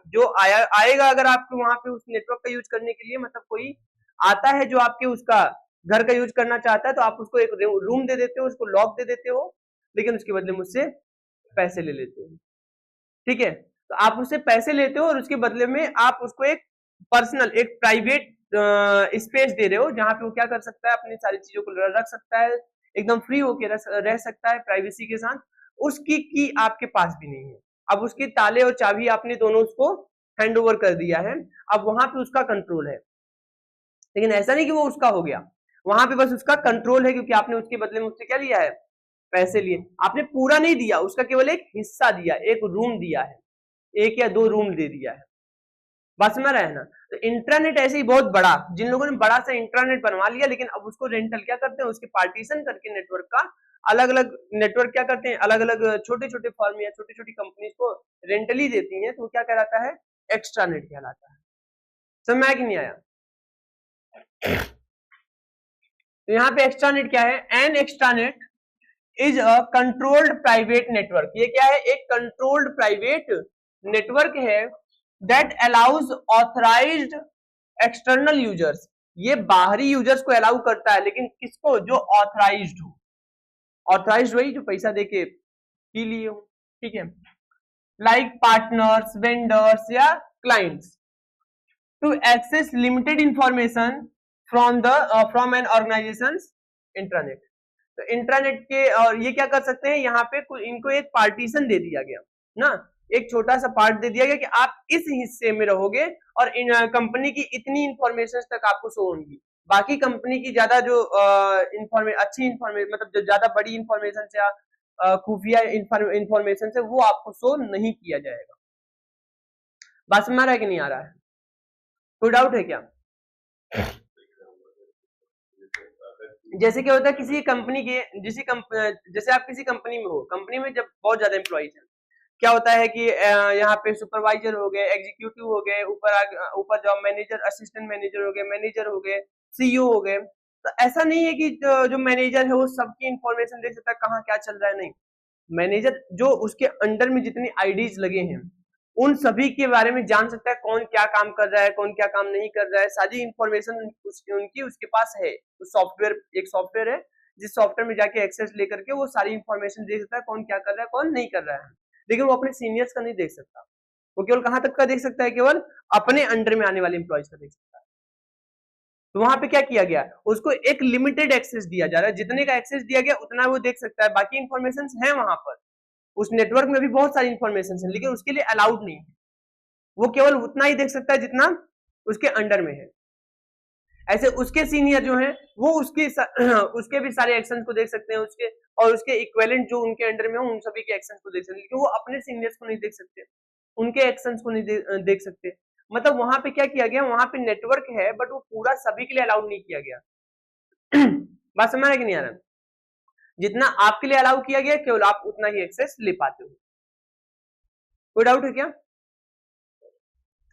जो आएगा अगर आपको वहां पे उस नेटवर्क का यूज करने के लिए, मतलब कोई आता है जो आपके उसका घर का यूज करना चाहता है, तो आप उसको एक रूम दे देते हो, उसको लॉक दे देते हो, लेकिन उसके बदले मुझसे पैसे ले लेते हो, ठीक है। तो आप उससे पैसे लेते हो और उसके बदले में आप उसको एक पर्सनल, एक प्राइवेट स्पेस दे रहे हो जहां पे वो क्या कर सकता है? अपनी सारी चीजों को रख सकता है, एकदम फ्री होके रह सकता है प्राइवेसी के साथ। उसकी की आपके पास भी नहीं है, अब उसके ताले और चाबी आपने दोनों उसको हैंड ओवर कर दिया है, अब वहां पे उसका कंट्रोल है। लेकिन ऐसा नहीं कि वो उसका हो गया, वहां पे बस उसका कंट्रोल है, क्योंकि आपने उसके बदले में उससे क्या लिया है? पैसे लिए। आपने पूरा नहीं दिया, उसका केवल एक हिस्सा दिया, एक रूम दिया है, एक या दो रूम दे दिया है, बस में रहना। तो इंट्रानेट ऐसे ही बहुत बड़ा, जिन लोगों ने बड़ा सा इंट्रानेट बनवा लिया, लेकिन अब उसको रेंटल क्या करते हैं? उसके पार्टीशन करके नेटवर्क का, अलग अलग नेटवर्क क्या करते हैं? अलग अलग छोटे छोटे फर्म या छोटी छोटी कंपनीज को रेंटली देती हैं, तो क्या कहलाता है? एक्स्ट्रानेट कहलाता है। समझ में आया कि नहीं आया? तो यहाँ पे एक्स्ट्रानेट क्या है? An extranet is a controlled private network. ये क्या है? एक कंट्रोल्ड प्राइवेट नेटवर्क है that allows authorised external users. ये बाहरी यूजर्स को अलाउ करता है, लेकिन किसको? जो ऑथराइज्ड हो। ऑथराइज्ड वही जो पैसा देके पी लिए हो, ठीक है। लाइक पार्टनर्स, वेंडर्स या clients to access limited information from an organisation intranet. तो इंट्रानेट के और ये क्या कर सकते हैं, यहाँ पे इनको एक पार्टीशन दे दिया गया ना, एक छोटा सा पार्ट दे दिया गया कि आप इस हिस्से में रहोगे और कंपनी की इतनी इंफॉर्मेशन तक आपको शो होंगी, बाकी कंपनी की ज्यादा जो अच्छी इंफॉर्मेशन मतलब जो ज्यादा बड़ी इंफॉर्मेशन से या खुफिया इंफॉर्मेशन से वो आपको शो नहीं किया जाएगा। बात समझ आ रहा है कि नहीं आ रहा है? कोई डाउट है क्या? जैसे क्या होता है किसी कंपनी के जैसे आप किसी कंपनी में हो, कंपनी में जब बहुत ज्यादा एम्प्लॉइज हैं, क्या होता है कि यहाँ पे सुपरवाइजर हो गए, एग्जीक्यूटिव हो गए, ऊपर जॉब मैनेजर, असिस्टेंट मैनेजर हो गए, मैनेजर हो गए, सीईओ हो गए। तो ऐसा नहीं है कि जो मैनेजर है वो सबकी इंफॉर्मेशन देख सकता है कहाँ क्या चल रहा है, नहीं। मैनेजर जो उसके अंडर में जितनी आईडीज लगे हैं उन सभी के बारे में जान सकता है, कौन क्या काम कर रहा है, कौन क्या काम नहीं कर रहा है, सारी इंफॉर्मेशन उनकी उसके पास है। तो सॉफ्टवेयर, एक सॉफ्टवेयर है जिस सॉफ्टवेयर में जाके एक्सेस लेकर के वो सारी इंफॉर्मेशन देख सकता है, कौन क्या कर रहा है, कौन नहीं कर रहा है। लेकिन वो अपने सीनियर्स का नहीं देख सकता, वो केवल कहां तक का देख सकता है, केवल अपने अंडर में आने वाले इंप्लॉइज का देख सकता है। तो वहां पे क्या किया गया, उसको एक लिमिटेड एक्सेस दिया जा रहा है, जितने का एक्सेस दिया गया उतना वो देख सकता है, बाकी इंफॉर्मेशन है वहां पर, उस नेटवर्क में भी बहुत सारी इंफॉर्मेशन है, लेकिन उसके लिए अलाउड नहीं है, वो केवल उतना ही देख सकता है जितना उसके अंडर में है। ऐसे उसके सीनियर जो हैं वो उसके भी सारे एक्शन को देख सकते हैं, उसके और उसके इक्विवेलेंट जो उनके अंडर में हो उन सभी के एक्शंस को देख सकते हैं, लेकिन वो अपने सीनियर्स को नहीं देख सकते, उनके एक्शंस को नहीं देख सकते। मतलब वहां पे क्या किया गया, वहां पे नेटवर्क है बट वो पूरा सभी के लिए अलाउ नहीं किया गया। बात समझ रहे कि नहीं आ रहा? जितना आपके लिए अलाउ किया गया केवल आप उतना ही एक्सेस ले पाते हो। कोई डाउट है क्या?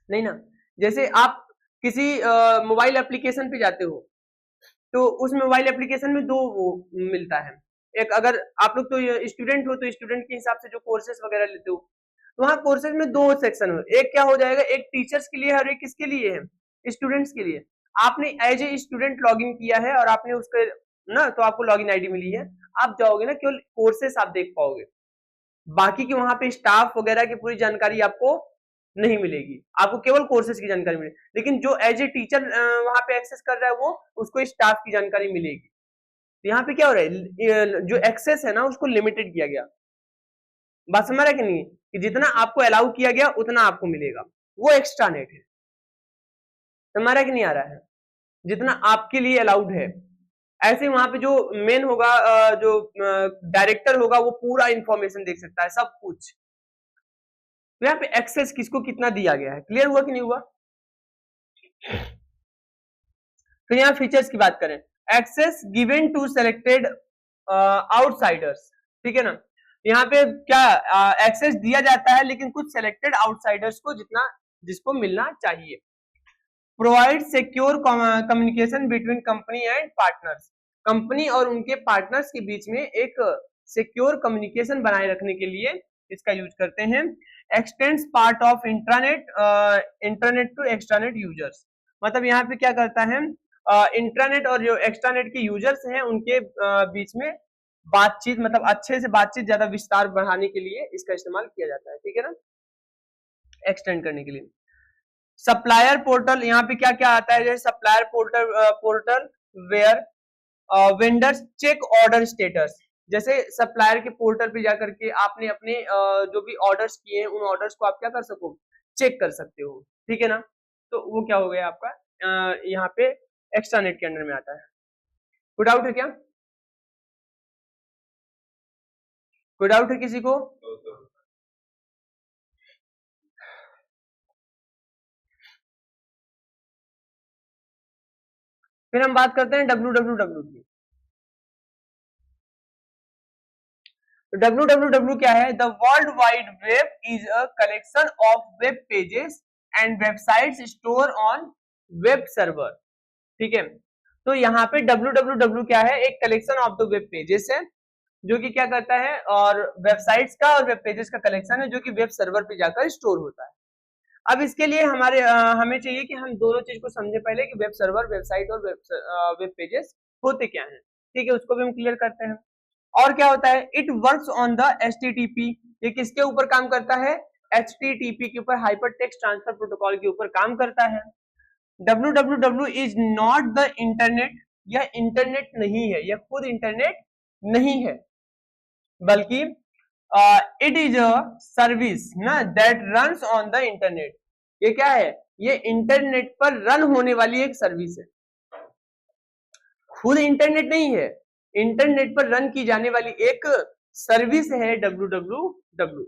नहीं ना। जैसे आप किसी मोबाइल एप्लीकेशन पे जाते हो तो उस मोबाइल एप्लीकेशन में दो वो मिलता है, एक अगर आप लोग तो स्टूडेंट हो तो स्टूडेंट के हिसाब से जो कोर्सेज वगैरह लेते हो तो वहाँ कोर्सेज में दो सेक्शन हो, एक क्या हो जाएगा, एक टीचर्स के लिए है और एक किसके लिए है, स्टूडेंट्स के लिए। आपने as a student log in किया है और आपने उसके ना तो आपको लॉग इन आईडी मिली है, आप जाओगे ना केवल कोर्सेस आप देख पाओगे, बाकी की वहां पे स्टाफ वगैरह की पूरी जानकारी आपको नहीं मिलेगी, आपको केवल कोर्सेज की जानकारी मिलेगी। लेकिन जो एज ए टीचर वहां पे एक्सेस कर रहा है वो उसको स्टाफ की जानकारी मिलेगी। तो यहाँ पे क्या हो रहा है, जो एक्सेस है ना उसको लिमिटेड किया गया। बात समझ रहा है कि नहीं, कि जितना आपको अलाउ किया गया उतना आपको मिलेगा, वो एक्स्ट्रा नेट है। समझ रहा है कि नहीं आ रहा है? जितना आपके लिए अलाउड है, ऐसे वहां पे जो मेन होगा, जो डायरेक्टर होगा वो पूरा इंफॉर्मेशन देख सकता है, सब कुछ। तो यहाँ पे एक्सेस किसको कितना दिया गया है, क्लियर हुआ कि नहीं हुआ? तो यहाँ फीचर्स की बात करें, access given to selected outsiders, ठीक है ना। यहाँ पे क्या एक्सेस दिया जाता है लेकिन कुछ सेलेक्टेड आउटसाइडर्स को जितना जिसको मिलना चाहिए। Provide secure communication between company and partners, company और उनके पार्टनर्स के बीच में एक सिक्योर कम्युनिकेशन बनाए रखने के लिए इसका यूज करते हैं। Extends part of internet to extranet users, मतलब यहाँ पे क्या करता है, इंटरनेट और जो एक्सट्रानेट के यूजर्स हैं उनके बीच में बातचीत, मतलब अच्छे से बातचीत ज्यादा विस्तार बढ़ाने के लिए इसका इस्तेमाल किया जाता है, ठीक है ना, एक्सटेंड करने के लिए। सप्लायर पोर्टल, यहाँ पे क्या क्या आता है, जैसे supplier portal where vendors check order status, जैसे सप्लायर के पोर्टल पे जाकर के आपने अपने जो भी ऑर्डर्स किए हैं उन ऑर्डर्स को आप क्या कर सको, चेक कर सकते हो, ठीक है ना। तो वो क्या हो गया आपका, यहाँ पे एक्स्ट्रानेट के अंडर में आता है। कोई डाउट है क्या? कोई डाउट है किसी को? फिर हम बात करते हैं www की। www क्या है, the world wide web is a collection of web pages and websites store on web server, ठीक है। तो यहाँ पे www क्या है, एक collection of the web pages है जो कि क्या करता है, और वेबसाइट्स का और वेब पेजेस का कलेक्शन है जो कि वेब सर्वर पे जाकर स्टोर होता है। अब इसके लिए हमें चाहिए कि हम दोनों चीज को समझे पहले कि वेब सर्वर, वेबसाइट और वेब पेजेस होते क्या हैं, ठीक है, उसको भी हम क्लियर करते हैं। और क्या होता है, it works on the HTTP, ये किसके ऊपर काम करता है, HTTP के ऊपर, हाइपर टेक्स्ट ट्रांसफर प्रोटोकॉल के ऊपर काम करता है। www is not the internet, यह इंटरनेट नहीं है, यह खुद इंटरनेट नहीं है, बल्कि इट इज अ सर्विस ना that runs on the internet. ये क्या है? ये इंटरनेट पर रन होने वाली एक सर्विस है, खुद इंटरनेट नहीं है, इंटरनेट पर रन की जाने वाली एक सर्विस है www।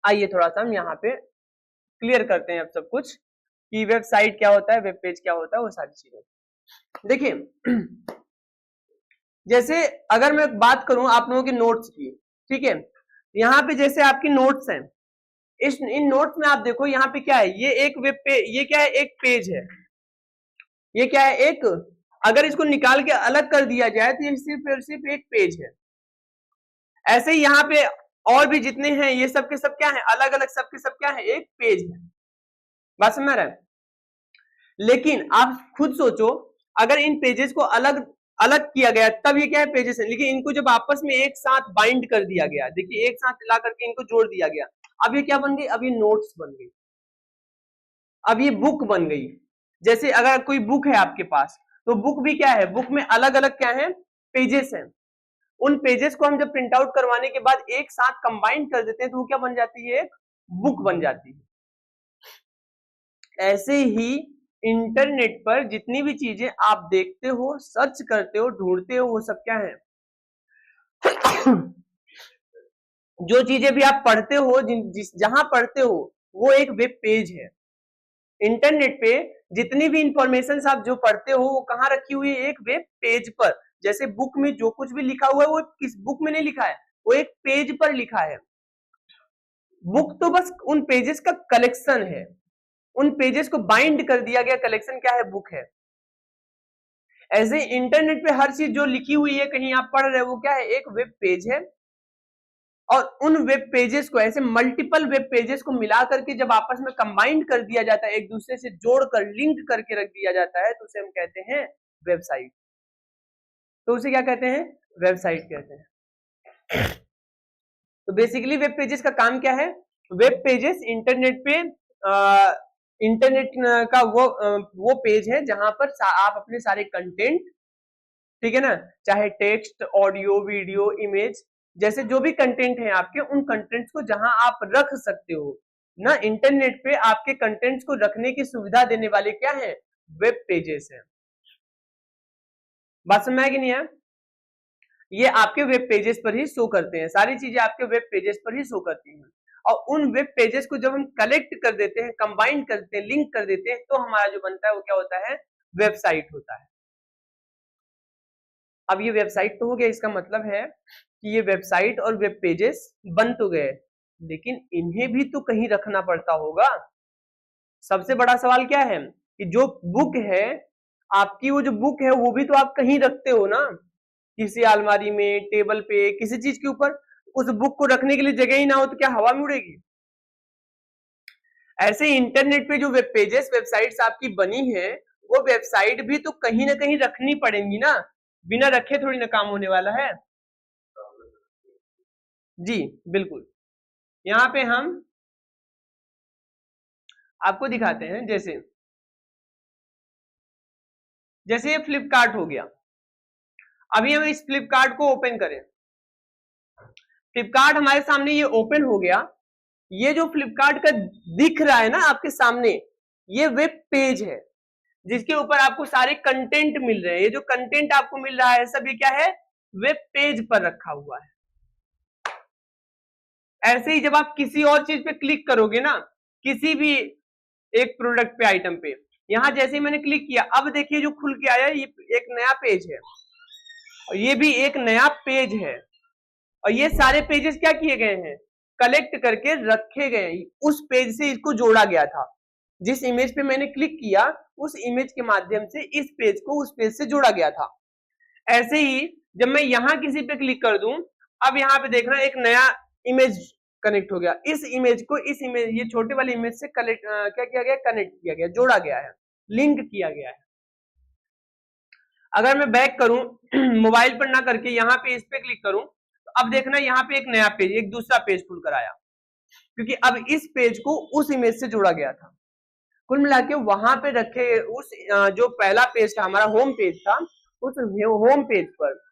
आइए थोड़ा सा हम यहाँ पे क्लियर करते हैं अब सब कुछ कि वेबसाइट क्या होता है, वेब पेज क्या होता है, वो सारी चीजें। देखिए जैसे अगर मैं बात करूं आप लोगों के नोट्स की, ठीक है, यहाँ पे जैसे आपकी नोट्स हैं, इन नोट्स में आप देखो यहाँ पे क्या है, ये एक वेब पेज, ये क्या है? एक पेज है, ये क्या है? एक, अगर इसको निकाल के अलग कर दिया जाए तो ये सिर्फ एक पेज है। ऐसे ही यहाँ पे और भी जितने हैं ये सब के सब क्या है? अलग अलग सब के सब क्या है? एक पेज है। बात समझ रहे हैं? लेकिन आप खुद सोचो, अगर इन पेजेस को अलग अलग किया गया तब ये क्या है? पेजेस है। लेकिन इनको जब आपस में एक साथ बाइंड कर दिया गया, देखिए एक साथ ला करके इनको जोड़ दिया गया, अब ये क्या बन गई? अब ये नोट्स बन गई, अब ये बुक बन गई। जैसे अगर कोई बुक है आपके पास, तो बुक भी क्या है? बुक में अलग अलग क्या है? पेजेस हैं। उन पेजेस को हम जब प्रिंट आउट करवाने के बाद एक साथ कंबाइन कर देते हैं तो वो क्या बन जाती है? एक बुक बन जाती है। ऐसे ही इंटरनेट पर जितनी भी चीजें आप देखते हो, सर्च करते हो, ढूंढते हो, वो सब क्या है? जो चीजें भी आप पढ़ते हो, जहां पढ़ते हो, वो एक वेब पेज है। इंटरनेट पे जितनी भी इंफॉर्मेशन आप जो पढ़ते हो वो कहाँ रखी हुई है? एक वेब पेज पर। जैसे बुक में जो कुछ भी लिखा हुआ है वो किस बुक में नहीं लिखा है, वो एक पेज पर लिखा है। बुक तो बस उन पेजेस का कलेक्शन है, उन पेजेस को बाइंड कर दिया गया कलेक्शन क्या है? बुक है। ऐसे इंटरनेट पे हर चीज जो लिखी हुई है, कहीं आप पढ़ रहे हो, वो क्या है? एक वेब पेज है। और उन वेब पेजेस को, ऐसे मल्टीपल वेब पेजेस को मिला करके जब आपस में कंबाइन कर दिया जाता है, एक दूसरे से जोड़कर लिंक करके रख दिया जाता है, तो उसे हम कहते हैं वेबसाइट। तो उसे क्या कहते हैं? वेबसाइट कहते हैं। तो बेसिकली वेब पेजेस का काम क्या है? वेब पेजेस इंटरनेट पे इंटरनेट का वो पेज है जहां पर आप अपने सारे कंटेंट, ठीक है ना, चाहे टेक्स्ट, ऑडियो, वीडियो, इमेज, जैसे जो भी कंटेंट है आपके, उन कंटेंट्स को जहां आप रख सकते हो ना, इंटरनेट पे आपके कंटेंट्स को रखने की सुविधा देने वाले क्या है? वेब पेजेस है। बात समझ में कि नहीं है? ये आपके वेब पेजेस पर ही शो करते हैं, सारी चीजें आपके वेब पेजेस पर ही शो करती हैं। और उन वेब पेजेस को जब हम कलेक्ट कर देते हैं, कंबाइन कर देते हैं, लिंक कर देते हैं, तो हमारा जो बनता है वो क्या होता है? वेबसाइट होता है। अब ये वेबसाइट तो हो गया, इसका मतलब है कि ये वेबसाइट और वेब पेजेस बन तो गए, लेकिन इन्हें भी तो कहीं रखना पड़ता होगा। सबसे बड़ा सवाल क्या है कि जो बुक है आपकी, वो जो बुक है वो भी तो आप कहीं रखते हो ना, किसी अलमारी में, टेबल पे, किसी चीज के ऊपर। उस बुक को रखने के लिए जगह ही ना हो तो क्या हवा में उड़ेगी? ऐसे इंटरनेट पे जो वेब पेजेस, वेबसाइट्स आपकी बनी है, वो वेबसाइट भी तो कहीं ना कहीं रखनी पड़ेंगी ना, बिना रखे थोड़ी ना काम होने वाला है। जी बिल्कुल। यहाँ पे हम आपको दिखाते हैं, जैसे जैसे ये फ्लिपकार्ट हो गया। अभी हम इस फ्लिपकार्ट को ओपन करें, फ्लिपकार्ट हमारे सामने ये ओपन हो गया। ये जो फ्लिपकार्ट का दिख रहा है ना आपके सामने, ये वेब पेज है जिसके ऊपर आपको सारे कंटेंट मिल रहे हैं। ये जो कंटेंट आपको मिल रहा है सब ये क्या है? वेब पेज पर रखा हुआ है। ऐसे ही जब आप किसी और चीज पे क्लिक करोगे ना, किसी भी एक प्रोडक्ट पे, आइटम पे, यहां जैसे ही मैंने क्लिक किया, अब देखिए जो खुल के आया, ये एक नया पेज है और ये भी एक नया पेज है। और ये सारे पेजेस क्या किए गए हैं? कलेक्ट करके रखे गए हैं। उस पेज से इसको जोड़ा गया था, जिस इमेज पे मैंने क्लिक किया उस इमेज के माध्यम से इस पेज को उस पेज से जोड़ा गया था। ऐसे ही जब मैं यहां किसी पे क्लिक कर दूं, अब यहां पे देखना एक नया इमेज कनेक्ट हो गया। इस इमेज को इस इमेज, ये छोटे वाले इमेज से क्या किया गया? कनेक्ट किया गया, जोड़ा गया है, लिंक किया गया है। अगर मैं बैक करूं मोबाइल पर ना करके यहाँ पे इस पे क्लिक करूं, तो अब देखना यहाँ पे एक नया पेज, एक दूसरा पेज खुल कर आया, क्योंकि अब इस पेज को उस इमेज से जोड़ा गया था। कुल मिला के वहां पे रखे उस जो पहला पेज था हमारा होम पेज था, उस होम पेज पर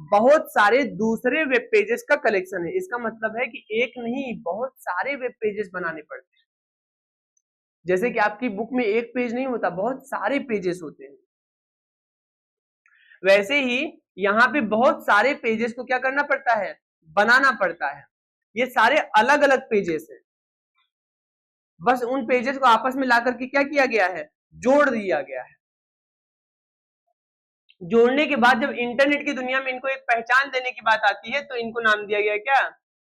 बहुत सारे दूसरे वेब पेजेस का कलेक्शन है। इसका मतलब है कि एक नहीं बहुत सारे वेब पेजेस बनाने पड़ते हैं। जैसे कि आपकी बुक में एक पेज नहीं होता, बहुत सारे पेजेस होते हैं। वैसे ही यहाँ पे बहुत सारे पेजेस को क्या करना पड़ता है, बनाना पड़ता है। ये सारे अलग अलग पेजेस हैं, बस उन पेजेस को आपस में ला करके क्या किया गया है, जोड़ दिया गया है। जोड़ने के बाद जब इंटरनेट की दुनिया में इनको एक पहचान देने की बात आती है, तो इनको नाम दिया गया क्या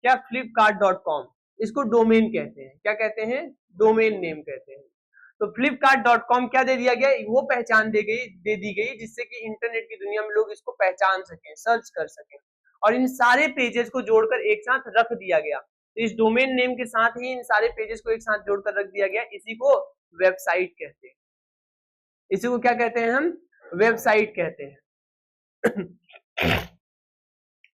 क्या flipkart.com। इसको डोमेन कहते हैं। क्या कहते हैं, डोमेन नेम कहते हैं। तो flipkart.com क्या दे दिया गया, वो पहचान दे दी गई जिससे कि इंटरनेट की दुनिया में लोग इसको पहचान सकें, सर्च कर सकें, और इन सारे पेजेस को जोड़कर एक साथ रख दिया गया। तो इस डोमेन नेम के साथ ही इन सारे पेजेस को एक साथ जोड़कर रख दिया गया, इसी को वेबसाइट कहते हैं। इसी को क्या कहते हैं, हम वेबसाइट कहते हैं।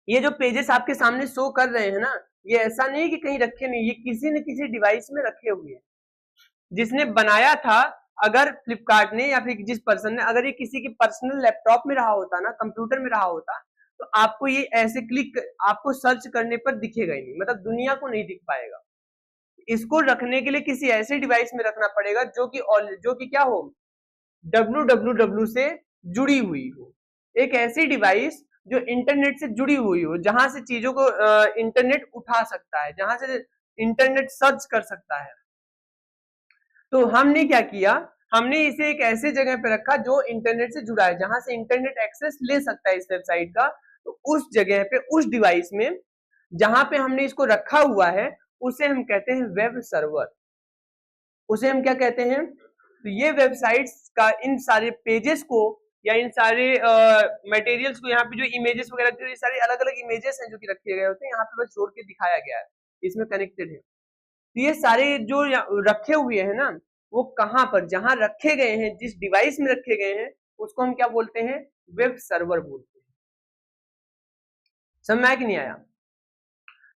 ये जो पेजेस आपके सामने शो कर रहे हैं ना, ये ऐसा नहीं कि कहीं रखे नहीं, ये किसी न किसी डिवाइस में रखे हुए हैं। जिसने बनाया था, अगर फ्लिपकार्ट ने या फिर जिस पर्सन ने, अगर ये किसी के पर्सनल लैपटॉप में रहा होता ना, कंप्यूटर में रहा होता, तो आपको ये ऐसे क्लिक, आपको सर्च करने पर दिखेगा ही नहीं, मतलब दुनिया को नहीं दिख पाएगा। इसको रखने के लिए किसी ऐसे डिवाइस में रखना पड़ेगा जो कि क्या हो, www से जुड़ी हुई हो। एक ऐसी डिवाइस जो इंटरनेट से जुड़ी हुई हो, जहां से चीजों को इंटरनेट उठा सकता है, जहां से इंटरनेट सर्च कर सकता है। तो हमने क्या किया, हमने इसे एक ऐसे जगह पे रखा जो इंटरनेट से जुड़ा है, जहां से इंटरनेट एक्सेस ले सकता है इस वेबसाइट का। तो उस जगह पे, उस डिवाइस में जहां पे हमने इसको रखा हुआ है, उसे हम कहते हैं वेब सर्वर। उसे हम क्या कहते हैं, तो ये वेबसाइट्स का इन सारे पेजेस को या इन सारे मटेरियल्स को, यहाँ पे जो इमेजेस वगैरह, ये सारे अलग अलग इमेजेस हैं जो कि रखे गए होते हैं, यहाँ पे बस जोड़ के दिखाया गया है, इसमें कनेक्टेड है। तो ये सारे जो रखे हुए हैं ना, वो कहाँ पर, जहां रखे गए हैं, जिस डिवाइस में रखे गए हैं, उसको हम क्या बोलते हैं, वेब सर्वर बोलते हैं। समझ में आया कि नहीं आया?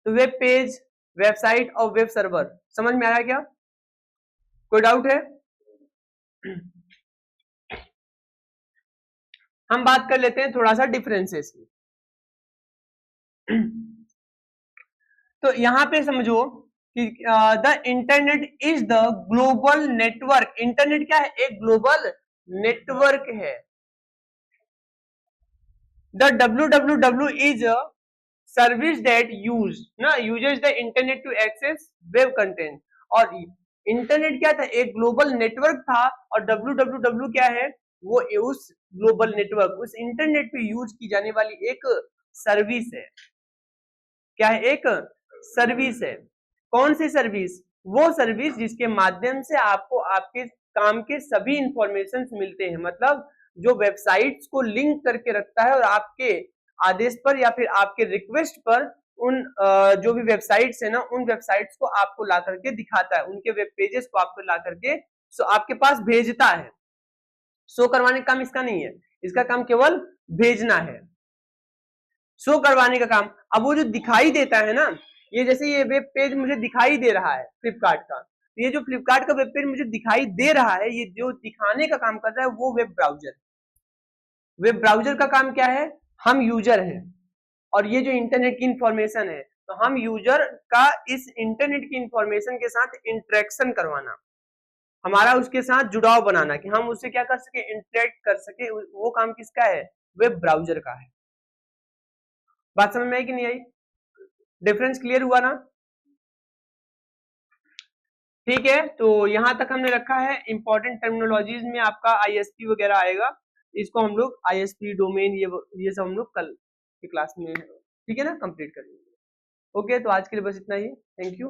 तो वेब पेज, वेबसाइट और वेब सर्वर समझ में आया क्या? कोई डाउट है? हम बात कर लेते हैं थोड़ा सा डिफरेंसेस की। तो यहां पे समझो कि the internet is the global network. Internet क्या है, एक ग्लोबल नेटवर्क है। The www is a service that uses the internet to access web content. और इंटरनेट क्या था, एक ग्लोबल नेटवर्क था, और www क्या है, वो उस ग्लोबल नेटवर्क, उस इंटरनेट पे यूज की जाने वाली एक सर्विस है। क्या है, एक सर्विस है। कौन सी सर्विस, वो सर्विस जिसके माध्यम से आपको आपके काम के सभी इंफॉर्मेशन मिलते हैं। मतलब जो वेबसाइट्स को लिंक करके रखता है, और आपके आदेश पर या फिर आपके रिक्वेस्ट पर उन जो भी वेबसाइट्स है ना, उन वेबसाइट्स को आपको ला करके दिखाता है, उनके वेब पेजेस को आपको ला करके आपके पास भेजता है। शो करवाने का काम इसका नहीं है, इसका काम केवल भेजना है, शो करवाने का काम। अब वो जो दिखाई देता है ना, ये जैसे ये वेब पेज मुझे दिखाई दे रहा है फ्लिपकार्ट का, ये जो फ्लिपकार्ट का वेब पेज मुझे दिखाई दे रहा है, ये जो दिखाने का काम कर रहा है वो वेब ब्राउजर। वेब ब्राउजर का काम क्या है, हम यूजर हैं, और ये जो इंटरनेट की इंफॉर्मेशन है, तो हम यूजर का इस इंटरनेट की इंफॉर्मेशन के साथ इंटरेक्शन करवाना, हमारा उसके साथ जुड़ाव बनाना, कि हम उससे क्या कर सके, इंटरेक्ट कर सके, वो काम किसका है, वेब ब्राउजर का है। बात समझ में आई कि नहीं आई? डिफरेंस क्लियर हुआ ना? ठीक है, तो यहां तक हमने रखा है। इंपॉर्टेंट टर्मिनोलॉजीज में आपका आईएसपी वगैरह आएगा, इसको हम लोग आईएसपी डोमेन ये सब हम लोग कल की क्लास में, ठीक है ना, कंप्लीट करेंगे। ओके, तो आज के लिए बस इतना ही। Thank you.